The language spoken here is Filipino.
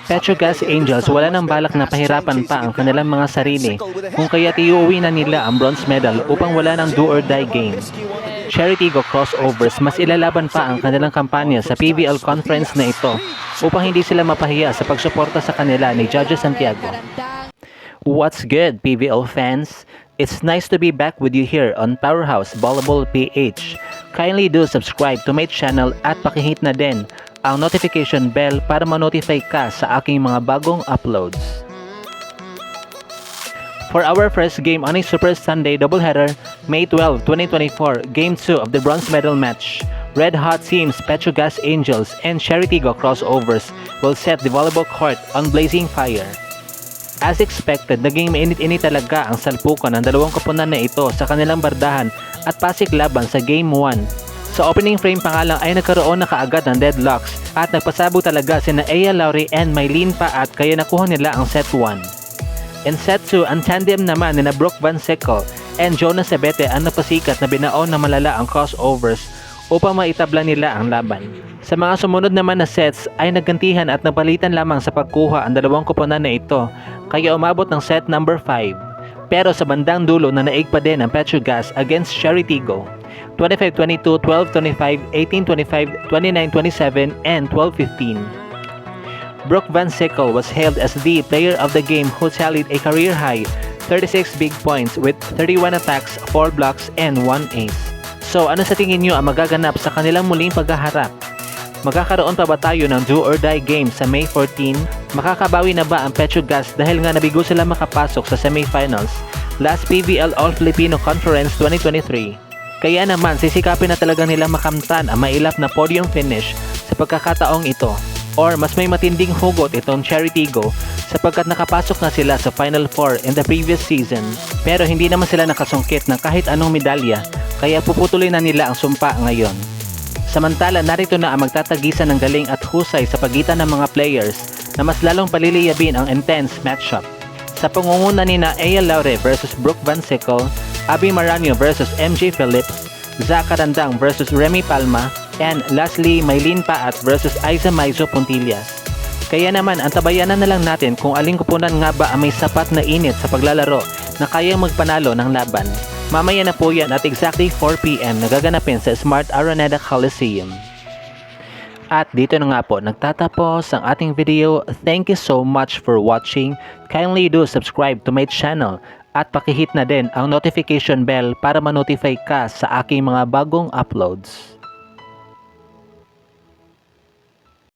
Petrogas Angels wala nang balak na pahirapan pa ang kanilang mga sarili kung kaya't iuwi na nila ang bronze medal upang wala ng do or die game. Cherry Tigo crossovers mas ilalaban pa ang kanilang kampanya sa PVL conference na ito upang hindi sila mapahiya sa pagsuporta sa kanila ni Judge Santiago. What's good, PVL fans? It's nice to be back with you here on Powerhouse Volleyball PH. Kindly do subscribe to my channel at pakihit na din ang notification bell para ma-notify ka sa aking mga bagong uploads. For our first game on a Super Sunday doubleheader, May 12, 2024, Game 2 of the bronze medal match, Red Hot Teams Petrogas Angels and Cherry Tigo crossovers will set the volleyball court on blazing fire. As expected, naging mainit-init talaga ang salpukan ng dalawang koponan na ito sa kanilang bardahan at pasik laban sa Game 1. Sa opening frame pa nga lang ay nagkaroon na kaagad ng deadlocks at nagpasabog talaga sina Aya Lauri and Mylene Paat kaya nakuha nila ang set 1. In set 2, ang tandem naman ni Brooke Van Sickle and Jonas Abete ang napasikat na binaon na malala ang crossovers upang maitabla nila ang laban. Sa mga sumunod naman na sets ay naggantihan at napalitan lamang sa pagkuha ang dalawang koponan na ito kaya umabot ng set number 5. Pero sa bandang dulo na naig pa din ang Petrogas against Cherry Tigo. 25-22, 12-25, 18-25, 29-27, and 12-15. Brooke Van Sickle was hailed as the player of the game who tallied a career-high 36 big points with 31 attacks, 4 blocks, and 1 ace. So ano sa tingin nyo ang magaganap sa kanilang muling paghaharap? Magkakaroon pa ba tayo ng do or die game sa May 14? Makakabawi na ba ang Petrogas dahil nga nabigo sila makapasok sa semifinals last PVL All-Filipino Conference 2023? Kaya naman sisikapin na talaga nilang makamtan ang mailap na podium finish sa pagkakataong ito. Or mas may matinding hugot itong Cherry Tigo sapagkat nakapasok na sila sa Final Four in the previous season pero hindi naman sila nakasungkit ng kahit anong medalya kaya puputuloy na nila ang sumpa ngayon. Samantala narito na ang magtatagisan ng galing at husay sa pagitan ng mga players na mas lalong paliliyabin ang intense matchup. Sa pangunguna ni na Aya Laure versus Brooke Van Sickle, Abby Maranio versus MJ Phillips, Zach Carandang versus Remy Palma, and lastly, Mylene Paat versus Aiza Maizo Puntillas. Kaya naman, antabayanan na lang natin kung aling kupunan nga ba ang may sapat na init sa paglalaro na kayang magpanalo ng laban. Mamaya na po yan at exactly 4 PM nagaganapin sa Smart Araneta Coliseum. At dito na nga po nagtatapos ang ating video. Thank you so much for watching. Kindly do subscribe to my channel at pakihit na din ang notification bell para ma-notify ka sa aking mga bagong uploads.